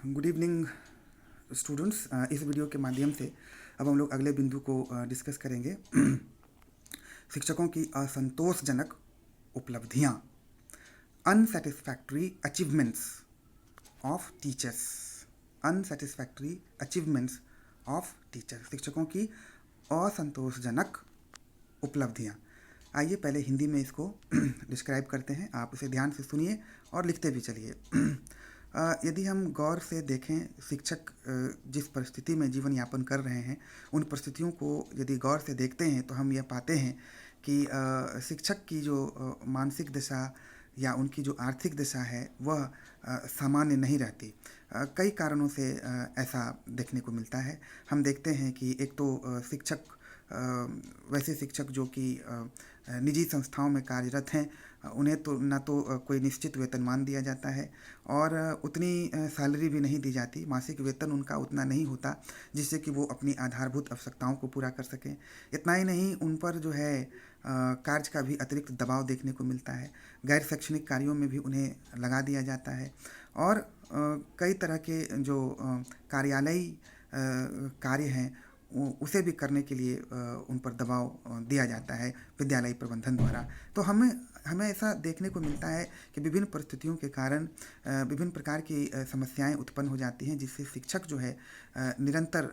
Good evening students. इस video के माध्यम से अब हम लोग अगले बिंदु को डिस्कस करेंगे। शिक्षकों की असंतोषजनक उपलब्धियां, unsatisfactory achievements of teachers. Unsatisfactory achievements of teachers, शिक्षकों की असंतोषजनक उपलब्धियां। आइए पहले हिंदी में इसको डिस्क्राइब करते हैं, आप इसे ध्यान से सुनिए और लिखते भी चलिए। यदि हम गौर से देखें, शिक्षक जिस परिस्थिति में जीवन यापन कर रहे हैं, उन परिस्थितियों को यदि गौर से देखते हैं तो हम यह पाते हैं कि शिक्षक की जो मानसिक दशा या उनकी जो आर्थिक दशा है वह सामान्य नहीं रहती। कई कारणों से ऐसा देखने को मिलता है। हम देखते हैं कि एक तो शिक्षक, वैसे शिक्षक जो कि निजी संस्थाओं में कार्यरत हैं, उन्हें तो ना तो कोई निश्चित वेतनमान दिया जाता है और उतनी सैलरी भी नहीं दी जाती। मासिक वेतन उनका उतना नहीं होता जिससे कि वो अपनी आधारभूत आवश्यकताओं को पूरा कर सकें। इतना ही नहीं, उन पर जो है कार्य का भी अतिरिक्त दबाव देखने को मिलता है। गैर शैक्षणिक कार्यों में भी उन्हें लगा दिया जाता है और कई तरह के जो कार्यालयी कार्य हैं उसे भी करने के लिए उन पर दबाव दिया जाता है विद्यालय प्रबंधन द्वारा। तो हमें हमें ऐसा देखने को मिलता है कि विभिन्न परिस्थितियों के कारण विभिन्न प्रकार की समस्याएं उत्पन्न हो जाती हैं, जिससे शिक्षक जो है निरंतर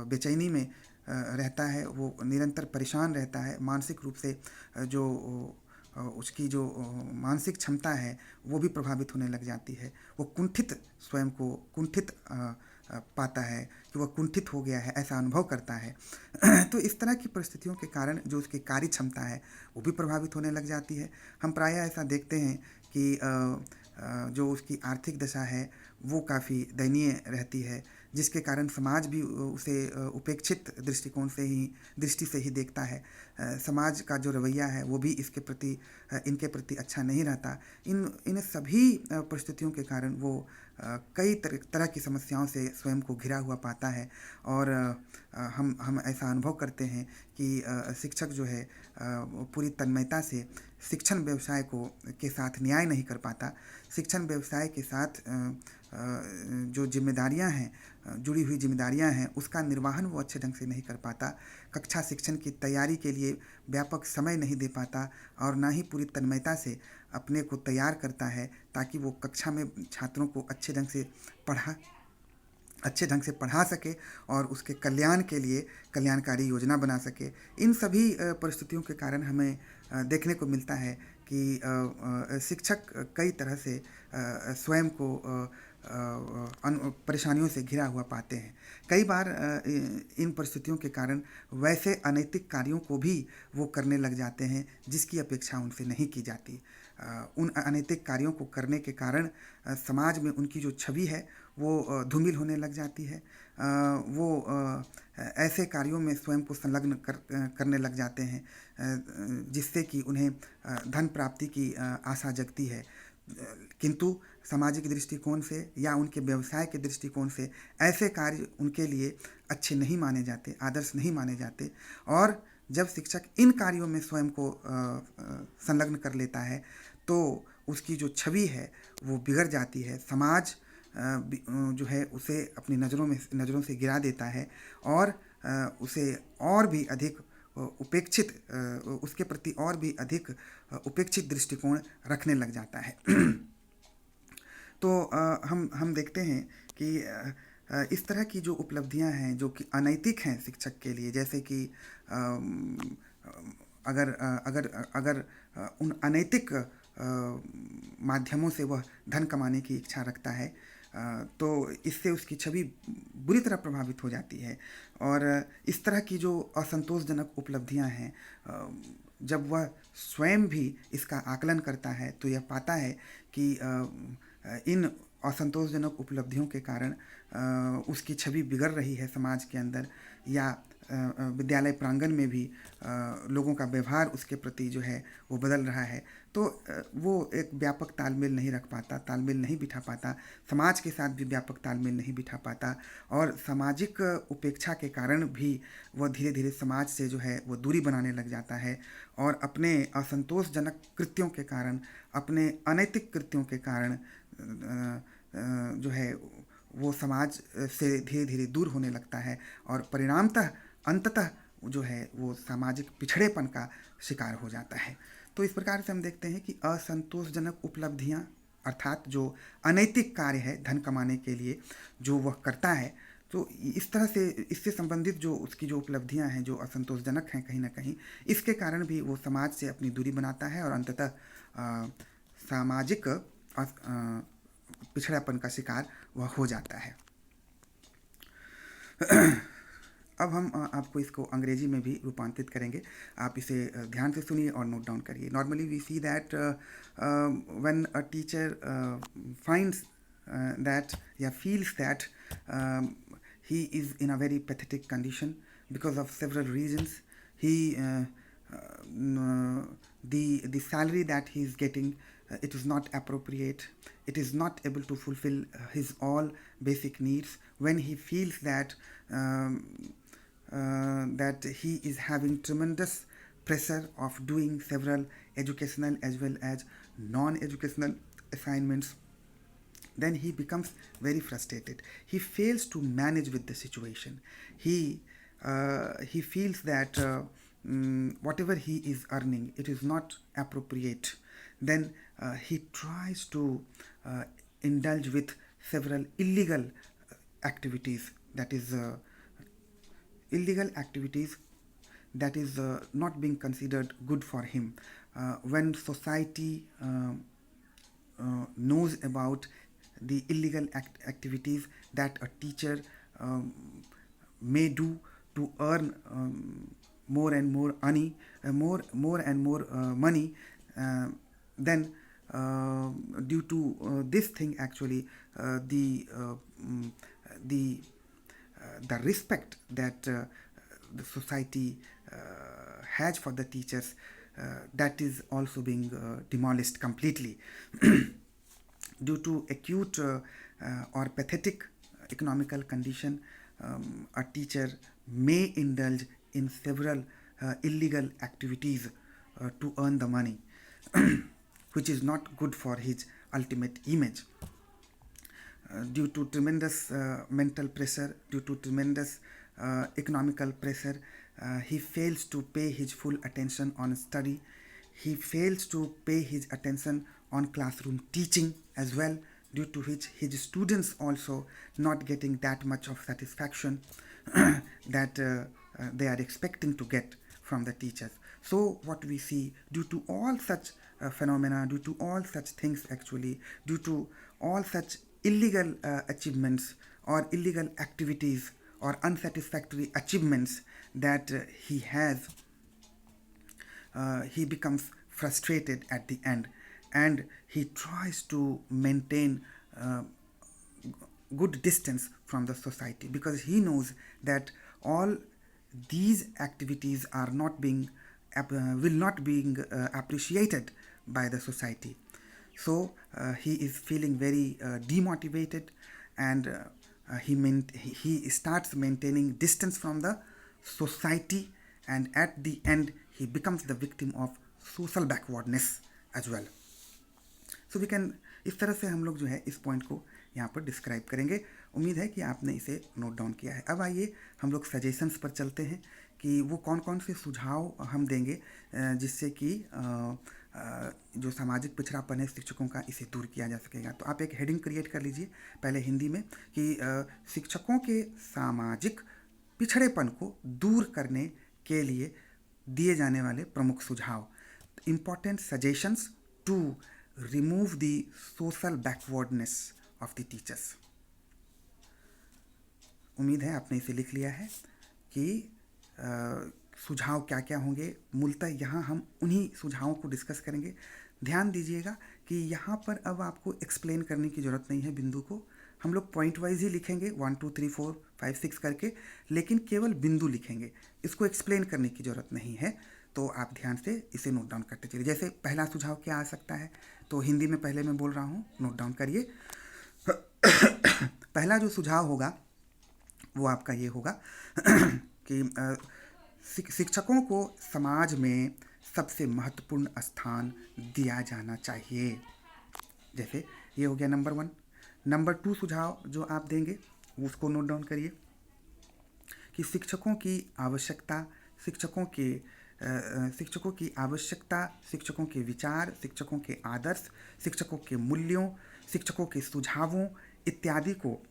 बेचैनी में रहता है, वो निरंतर परेशान रहता है। मानसिक रूप से जो उसकी जो मानसिक क्षमता है वो भी प्रभावित होने लग जाती है। वो कुंठित, स्वयं को कुंठित पाता है कि वह कुंठित हो गया है, ऐसा अनुभव करता है। तो इस तरह की परिस्थितियों के कारण जो उसकी कार्य क्षमता है वो भी प्रभावित होने लग जाती है। हम प्रायः ऐसा देखते हैं कि जो उसकी आर्थिक दशा है वो काफ़ी दयनीय रहती है, जिसके कारण समाज भी उसे उपेक्षित दृष्टि से ही देखता है। समाज का जो रवैया है वो भी इनके प्रति अच्छा नहीं रहता। इन सभी परिस्थितियों के कारण वो कई तरह की समस्याओं से स्वयं को घिरा हुआ पाता है और हम ऐसा अनुभव करते हैं कि शिक्षक जो है पूरी तन्मयता से शिक्षण व्यवसाय के साथ न्याय नहीं कर पाता। शिक्षण व्यवसाय के साथ जो जिम्मेदारियां हैं, जुड़ी हुई जिम्मेदारियां हैं, उसका निर्वहन वो अच्छे ढंग से नहीं कर पाता। कक्षा शिक्षण की तैयारी के लिए व्यापक समय नहीं दे पाता और ना ही पूरी तन्मयता से अपने को तैयार करता है ताकि वो कक्षा में छात्रों को अच्छे ढंग से पढ़ा सके और उसके कल्याण के लिए कल्याणकारी योजना बना सके। इन सभी परिस्थितियों के कारण हमें देखने को मिलता है कि शिक्षक कई तरह से स्वयं को परेशानियों से घिरा हुआ पाते हैं। कई बार इन परिस्थितियों के कारण वैसे अनैतिक कार्यों को भी वो करने लग जाते हैं जिसकी अपेक्षा उनसे नहीं की जाती। उन अनैतिक कार्यों को करने के कारण समाज में उनकी जो छवि है वो धूमिल होने लग जाती है। वो ऐसे कार्यों में स्वयं को संलग्न करने लग जाते हैं जिससे कि उन्हें धन प्राप्ति की आशा जगती है, किंतु सामाजिक दृष्टिकोण से या उनके व्यवसाय के दृष्टिकोण से ऐसे कार्य उनके लिए अच्छे नहीं माने जाते, आदर्श नहीं माने जाते। और जब शिक्षक इन कार्यों में स्वयं को संलग्न कर लेता है तो उसकी जो छवि है वो बिगड़ जाती है। समाज जो है उसे अपनी नज़रों से गिरा देता है और उसे और भी अधिक उपेक्षित उसके प्रति और भी अधिक उपेक्षित दृष्टिकोण रखने लग जाता है। तो हम देखते हैं कि इस तरह की जो उपलब्धियां हैं जो कि अनैतिक हैं शिक्षक के लिए, जैसे कि अगर अगर अगर उन अनैतिक माध्यमों से वह धन कमाने की इच्छा रखता है तो इससे उसकी छवि बुरी तरह प्रभावित हो जाती है। और इस तरह की जो असंतोषजनक उपलब्धियां हैं, जब वह स्वयं भी इसका आकलन करता है तो यह पाता है कि इन असंतोषजनक उपलब्धियों के कारण उसकी छवि बिगड़ रही है समाज के अंदर, या विद्यालय प्रांगण में भी लोगों का व्यवहार उसके प्रति जो है वो बदल रहा है। तो वो एक व्यापक तालमेल नहीं रख पाता, तालमेल नहीं बिठा पाता, समाज के साथ भी व्यापक तालमेल नहीं बिठा पाता और सामाजिक उपेक्षा के कारण भी वह धीरे धीरे समाज से जो है वो दूरी बनाने लग जाता है और अपने असंतोषजनक कृत्यों के कारण, अपने अनैतिक कृत्यों के कारण जो है वो समाज से धीरे धीरे दूर होने लगता है और परिणामतः अंततः जो है वो सामाजिक पिछड़ेपन का शिकार हो जाता है। तो इस प्रकार से हम देखते हैं कि असंतोषजनक उपलब्धियां, अर्थात जो अनैतिक कार्य है धन कमाने के लिए जो वह करता है, तो इस तरह से इससे संबंधित जो उसकी जो उपलब्धियां हैं जो असंतोषजनक हैं कहीं ना कहीं, इसके कारण भी वो समाज से अपनी दूरी बनाता है और अंततः सामाजिक पिछड़ापन का शिकार वह हो जाता है। अब हम आपको इसको अंग्रेजी में भी रूपांतरित करेंगे। आप इसे ध्यान से सुनिए और नोट डाउन करिए। Normally we see that when a teacher finds that yeah feels that he is in a very pathetic condition because of several reasons. He the salary that he is getting, it is not appropriate. It is not able to fulfill his all basic needs. When he feels that that he is having tremendous pressure of doing several educational as well as non-educational assignments, then he becomes very frustrated. He fails to manage with the situation. He feels that whatever he is earning, it is not appropriate. Then he tries to indulge with several illegal activities, that is illegal activities that is not being considered good for him. When society knows about the illegal activities that a teacher may do to earn more and more money, money, then due to this thing actually the the respect that the society has for the teachers, that is also being demolished completely. Due to acute or pathetic economical condition, a teacher may indulge in several illegal activities to earn the money, which is not good for his ultimate image. Due to tremendous mental pressure, due to tremendous economical pressure, he fails to pay his full attention on study. He fails to pay his attention on classroom teaching as well, due to which his students also not getting that much of satisfaction that they are expecting to get from the teachers. So what we see, due to all such phenomena, due to all such things actually, due to all such illegal achievements or illegal activities or unsatisfactory achievements that he has, he becomes frustrated at the end, and he tries to maintain good distance from the society, because he knows that all these activities are not being will not being appreciated by the society. So he is feeling very demotivated, and he starts maintaining distance from the society, and at the end he becomes the victim of social backwardness as well. So we can, इस तरह से हम लोग जो है इस point को यहाँ पर डिस्क्राइब करेंगे। उम्मीद है कि आपने इसे नोट डाउन किया है। अब आइए हम लोग सजेशंस पर चलते हैं कि वो कौन कौन से सुझाव हम देंगे जिससे कि जो सामाजिक पिछड़ापन है शिक्षकों का, इसे दूर किया जा सकेगा। तो आप एक हेडिंग क्रिएट कर लीजिए पहले हिंदी में कि शिक्षकों के सामाजिक पिछड़ेपन को दूर करने के लिए दिए जाने वाले प्रमुख सुझाव, important suggestions to remove the social backwardness of the teachers. उम्मीद है आपने इसे लिख लिया है कि सुझाव क्या क्या होंगे। मूलतः यहाँ हम उन्हीं सुझावों को डिस्कस करेंगे। ध्यान दीजिएगा कि यहाँ पर अब आपको एक्सप्लेन करने की ज़रूरत नहीं है बिंदु को, हम लोग पॉइंट वाइज ही लिखेंगे 1 2 3 4 5 6 करके, लेकिन केवल बिंदु लिखेंगे, इसको एक्सप्लेन करने की ज़रूरत नहीं है। तो आप ध्यान से इसे नोट डाउन करते चलिए। जैसे पहला सुझाव क्या आ सकता है, तो हिंदी में पहले मैं बोल रहा हूँ, नोट डाउन करिए। पहला जो सुझाव होगा वो आपका ये होगा कि शिक्षकों को समाज में सबसे महत्वपूर्ण स्थान दिया जाना चाहिए। जैसे ये हो गया नंबर 1। नंबर 2 सुझाव जो आप देंगे उसको नोट डाउन करिए कि शिक्षकों की आवश्यकता, शिक्षकों की आवश्यकता, शिक्षकों के विचार, शिक्षकों के आदर्श, शिक्षकों के मूल्यों, शिक्षकों के सुझावों इत्यादि को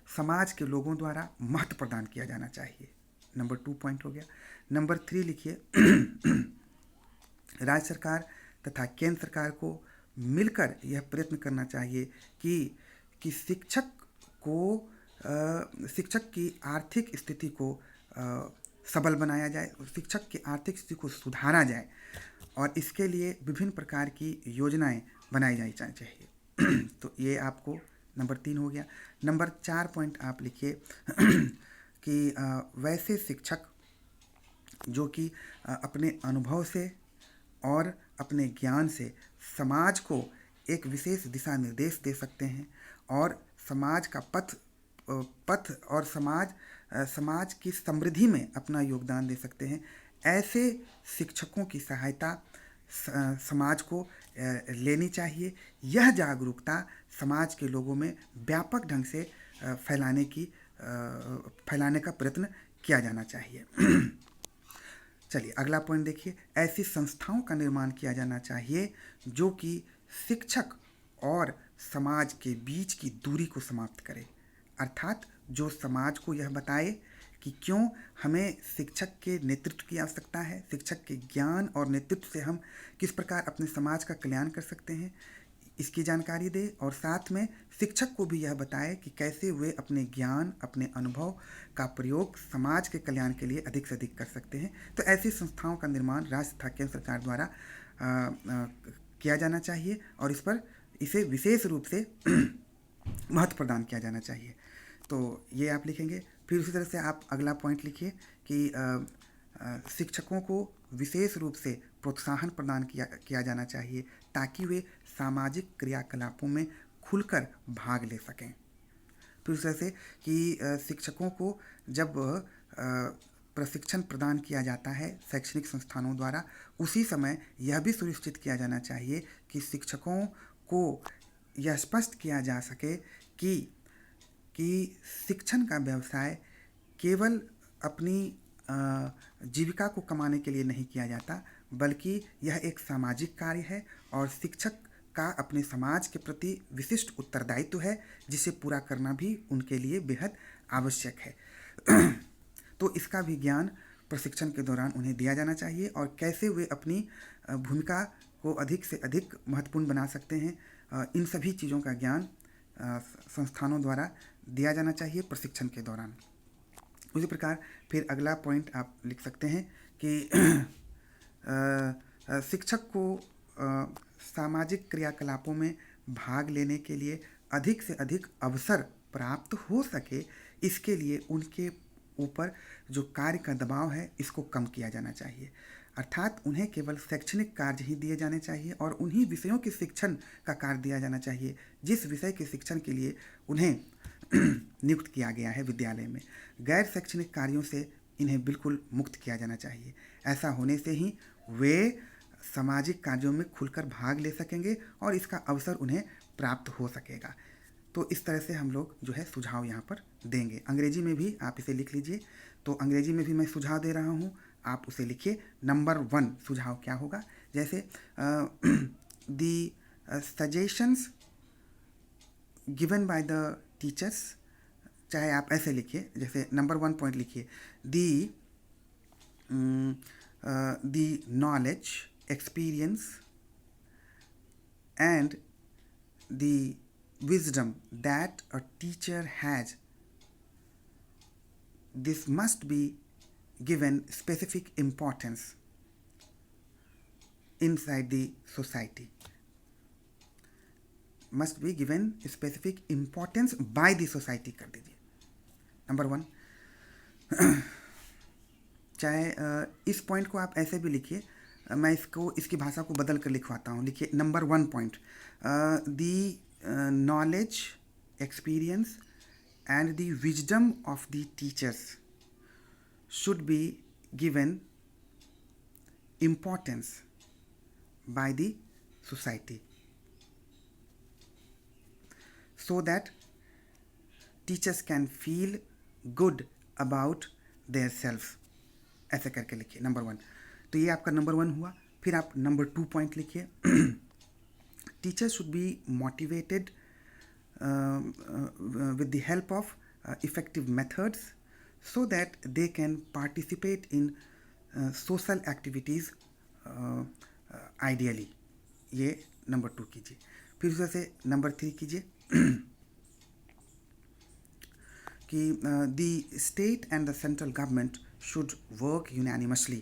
समाज के लोगों द्वारा महत्व प्रदान किया जाना चाहिए। नंबर 2 पॉइंट हो गया। नंबर 3 लिखिए राज्य सरकार तथा केंद्र सरकार को मिलकर यह प्रयत्न करना चाहिए कि शिक्षक की आर्थिक स्थिति को सबल बनाया जाए, शिक्षक की आर्थिक स्थिति को सुधारा जाए और इसके लिए विभिन्न प्रकार की योजनाएं बनाई जानी चाहिए। तो ये आपको नंबर 3 हो गया। नंबर 4 पॉइंट आप लिखिए कि वैसे शिक्षक जो कि अपने अनुभव से और अपने ज्ञान से समाज को एक विशेष दिशा निर्देश दे सकते हैं और समाज का पथ और समाज की समृद्धि में अपना योगदान दे सकते हैं। ऐसे शिक्षकों की सहायता समाज को लेनी चाहिए। यह जागरूकता समाज के लोगों में व्यापक ढंग से फैलाने का प्रयत्न किया जाना चाहिए। चलिए अगला पॉइंट देखिए, ऐसी संस्थाओं का निर्माण किया जाना चाहिए जो कि शिक्षक और समाज के बीच की दूरी को समाप्त करे, अर्थात जो समाज को यह बताए कि क्यों हमें शिक्षक के नेतृत्व की आवश्यकता है, शिक्षक के ज्ञान और नेतृत्व से हम किस प्रकार अपने समाज का कल्याण कर सकते हैं, इसकी जानकारी दे और साथ में शिक्षक को भी यह बताए कि कैसे वे अपने ज्ञान, अपने अनुभव का प्रयोग समाज के कल्याण के लिए अधिक से अधिक कर सकते हैं। तो ऐसी संस्थाओं का निर्माण राज्य तथा केंद्र सरकार द्वारा किया जाना चाहिए और इसे विशेष रूप से महत्व प्रदान किया जाना चाहिए। तो ये आप लिखेंगे। फिर उसी तरह से आप अगला पॉइंट लिखिए कि शिक्षकों को विशेष रूप से प्रोत्साहन प्रदान किया जाना चाहिए ताकि वे सामाजिक क्रियाकलापों में खुलकर भाग ले सकें। फिर उस तरह से कि शिक्षकों को जब प्रशिक्षण प्रदान किया जाता है शैक्षणिक संस्थानों द्वारा, उसी समय यह भी सुनिश्चित किया जाना चाहिए कि शिक्षकों को यह स्पष्ट किया जा सके कि शिक्षण का व्यवसाय केवल अपनी जीविका को कमाने के लिए नहीं किया जाता, बल्कि यह एक सामाजिक कार्य है और शिक्षक का अपने समाज के प्रति विशिष्ट उत्तरदायित्व है जिसे पूरा करना भी उनके लिए बेहद आवश्यक है। तो इसका भी ज्ञान प्रशिक्षण के दौरान उन्हें दिया जाना चाहिए और कैसे वे अपनी भूमिका को अधिक से अधिक महत्वपूर्ण बना सकते हैं, इन सभी चीज़ों का ज्ञान संस्थानों द्वारा दिया जाना चाहिए प्रशिक्षण के दौरान। उसी प्रकार फिर अगला पॉइंट आप लिख सकते हैं कि शिक्षक को सामाजिक क्रियाकलापों में भाग लेने के लिए अधिक से अधिक अवसर प्राप्त हो सके, इसके लिए उनके ऊपर जो कार्य का दबाव है इसको कम किया जाना चाहिए। अर्थात उन्हें केवल शैक्षणिक कार्य ही दिए जाने चाहिए और उन्हीं विषयों के शिक्षण का कार्य दिया जाना चाहिए जिस विषय के शिक्षण के लिए उन्हें नियुक्त किया गया है विद्यालय में। गैर शैक्षणिक कार्यों से इन्हें बिल्कुल मुक्त किया जाना चाहिए। ऐसा होने से ही वे सामाजिक कार्यों में खुलकर भाग ले सकेंगे और इसका अवसर उन्हें प्राप्त हो सकेगा। तो इस तरह से हम लोग जो है सुझाव यहाँ पर देंगे। अंग्रेजी में भी आप इसे लिख लीजिए। तो अंग्रेजी में भी मैं सुझाव दे रहा हूँ, आप उसे लिखिए। नंबर 1 सुझाव क्या होगा, जैसे the suggestions given by the teachers, चाहे आप ऐसे लिखिए, जैसे नंबर 1 पॉइंट लिखिए the knowledge, experience and the wisdom that a teacher has, this must be given specific importance inside the society, must be given specific importance by the society कर दीजिए। Number 1 चाहे इस पॉइंट को आप ऐसे भी लिखिए, मैं इसकी भाषा को बदल कर लिखवाता हूँ। लिखिए number 1 point, the knowledge, experience and the wisdom of the teachers should be given importance by the society. so that teachers can feel good about their selves. ऐसे करके लिखिए नंबर 1। तो ये आपका नंबर 1 हुआ। फिर आप नंबर 2 पॉइंट लिखिए। Teachers should be motivated with the help of effective methods so that they can participate in social activities ideally। ये नंबर 2 कीजिए। फिर उसमें से नंबर 3 कीजिए कि the state and the central government should work unanimously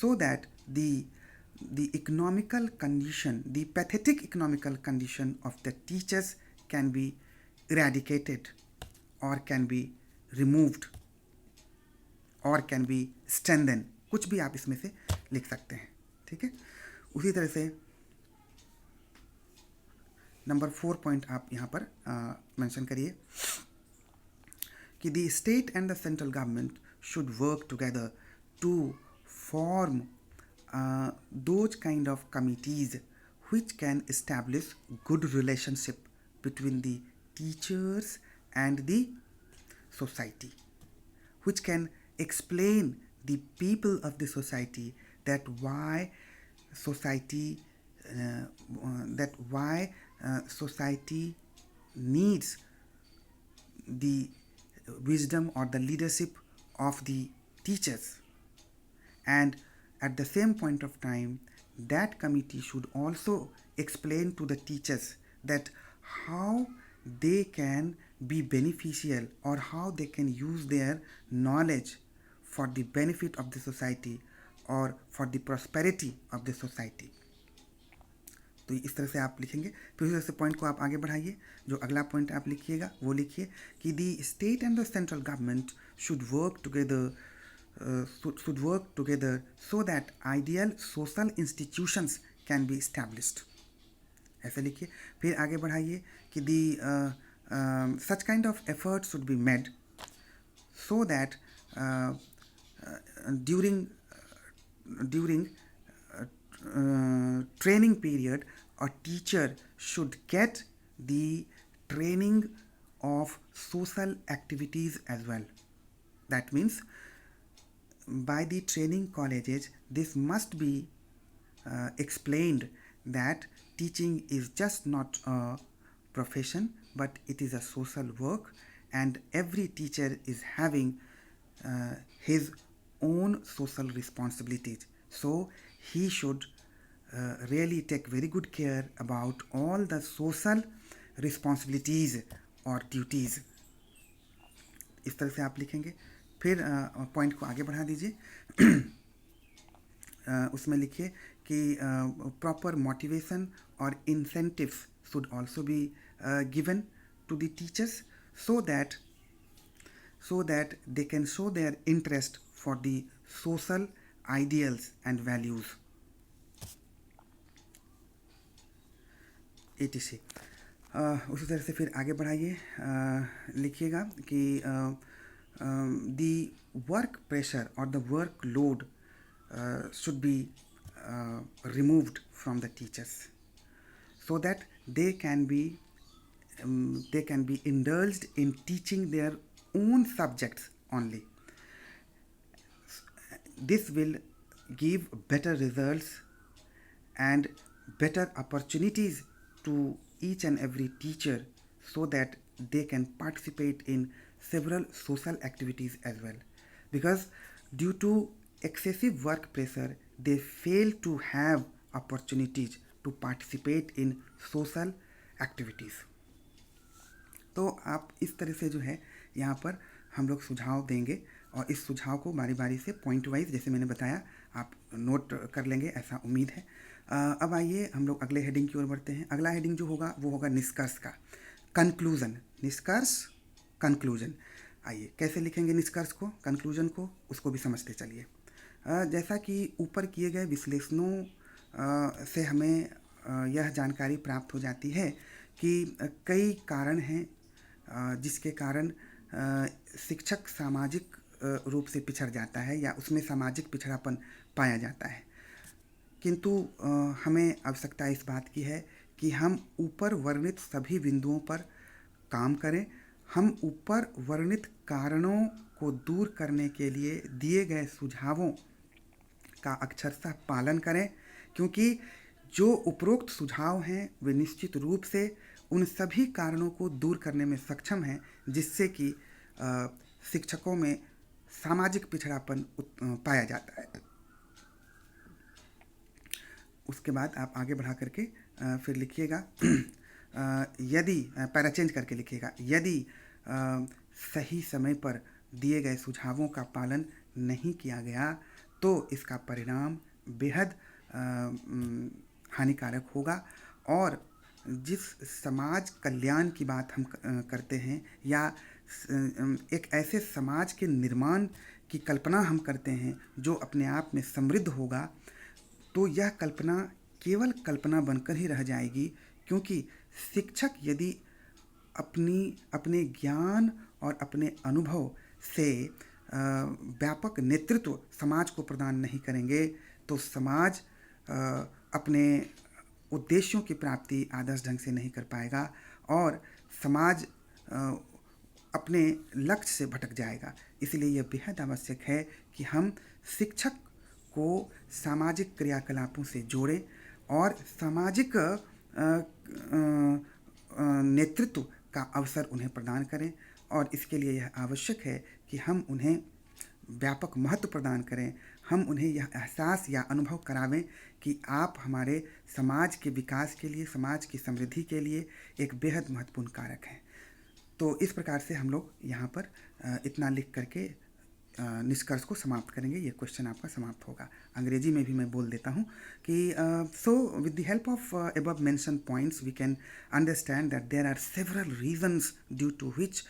so that the economical condition, the pathetic economical condition of the teachers can be eradicated or can be removed or can be strengthened। कुछ भी आप इसमें से लिख सकते हैं, ठीक है। उसी तरह से नंबर 4 पॉइंट आप यहाँ पर मेंशन करिए कि the state and the central government should work together to form those kind of committees which can establish good relationship between the teachers and the society, which can explain the people of the society that why society society needs the wisdom or the leadership of the teachers, and at the same point of time that committee should also explain to the teachers that how they can be beneficial or how they can use their knowledge for the benefit of the society or for the prosperity of the society। तो इस तरह से आप लिखेंगे। फिर उस point को आप आगे बढ़ाइए। जो अगला पॉइंट आप लिखिएगा वो लिखिए कि the state and the central government should work together so that ideal social institutions can be established. ऐसे लिखिए। फिर आगे बढ़ाइए कि the such kind of effort should be made so that during training period a teacher should get the training of social activities as well। That means by the training colleges this must be explained that teaching is just not a profession but it is a social work and every teacher is having his own social responsibilities, so he should really take very good care about all the social responsibilities or duties। इस तरह से आप लिखेंगे। फिर point को आगे बढ़ा दीजिए। उसमें लिखिए कि प्रॉपर मोटिवेशन और incentives should also be given to the teachers so that they can show their interest for the social ideals and values etc। उसी तरह से फिर आगे बढ़ाइए। लिखिएगा कि the work pressure or the workload should be removed from the teachers so that they can be indulged in teaching their own subjects only। This will give better results and better opportunities to each and every teacher so that they can participate in several social activities as well, because due to excessive work pressure they fail to have opportunities to participate in social activities। तो आप इस तरह से जो है यहाँ पर हम लोग सुझाव देंगे और इस सुझाव को बारी बारी से पॉइंट वाइज जैसे मैंने बताया आप नोट कर लेंगे ऐसा उम्मीद है। अब आइए हम लोग अगले हेडिंग की ओर बढ़ते हैं। अगला हेडिंग जो होगा वो होगा निष्कर्ष का, कंक्लूजन। निष्कर्ष, कंक्लूजन। आइए कैसे लिखेंगे निष्कर्ष को, कंक्लूजन को, उसको भी समझते चलिए। जैसा कि ऊपर किए गए विश्लेषणों से हमें यह जानकारी प्राप्त हो जाती है कि कई कारण हैं जिसके कारण शिक्षक सामाजिक रूप से पिछड़ जाता है या उसमें सामाजिक पिछड़ापन पाया जाता है, किंतु हमें आवश्यकता इस बात की है कि हम ऊपर वर्णित सभी बिंदुओं पर काम करें। हम ऊपर वर्णित कारणों को दूर करने के लिए दिए गए सुझावों का अक्षरशः पालन करें, क्योंकि जो उपरोक्त सुझाव हैं वे निश्चित रूप से उन सभी कारणों को दूर करने में सक्षम हैं जिससे कि शिक्षकों में सामाजिक पिछड़ापन पाया जाता है। उसके बाद आप आगे बढ़ा करके फिर लिखिएगा यदि पैरा चेंज करके लिखिएगा, यदि सही समय पर दिए गए सुझावों का पालन नहीं किया गया तो इसका परिणाम बेहद हानिकारक होगा। और जिस समाज कल्याण की बात हम करते हैं या एक ऐसे समाज के निर्माण की कल्पना हम करते हैं जो अपने आप में समृद्ध होगा, तो यह कल्पना केवल कल्पना बनकर ही रह जाएगी, क्योंकि शिक्षक यदि अपने ज्ञान और अपने अनुभव से व्यापक नेतृत्व समाज को प्रदान नहीं करेंगे तो समाज अपने उद्देश्यों की प्राप्ति आदर्श ढंग से नहीं कर पाएगा और समाज अपने लक्ष्य से भटक जाएगा। इसलिए यह बेहद आवश्यक है कि हम शिक्षक को सामाजिक क्रियाकलापों से जोड़ें और सामाजिक नेतृत्व का अवसर उन्हें प्रदान करें। और इसके लिए यह आवश्यक है कि हम उन्हें व्यापक महत्व प्रदान करें, हम उन्हें यह एहसास या अनुभव करावें कि आप हमारे समाज के विकास के लिए, समाज की समृद्धि के लिए एक बेहद महत्वपूर्ण कारक हैं। तो इस प्रकार से हम लोग यहाँ पर इतना लिख करके निष्कर्ष को समाप्त करेंगे। ये क्वेश्चन आपका समाप्त होगा। अंग्रेजी में भी मैं बोल देता हूँ कि so with the help of above mentioned points we can understand that there are several reasons due to which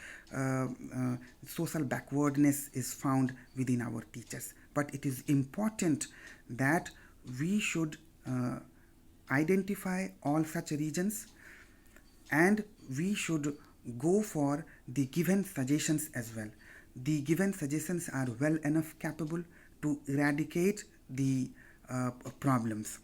social backwardness is found within our teachers, but it is important that we should identify all such reasons and we should go for the given suggestions as well. The given suggestions are well enough capable to eradicate the problems.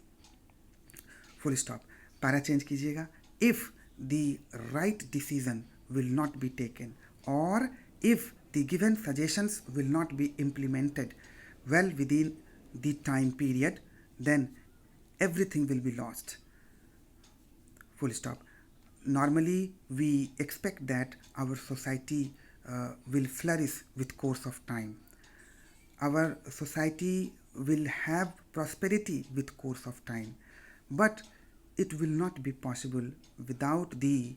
Full stop. Para change कीजिएगा. If the right decision will not be taken or if the given suggestions will not be implemented well within the time period, then everything will be lost. Full stop. Normally we expect that our society will flourish with course of time. Our society will have prosperity with course of time, but it will not be possible without the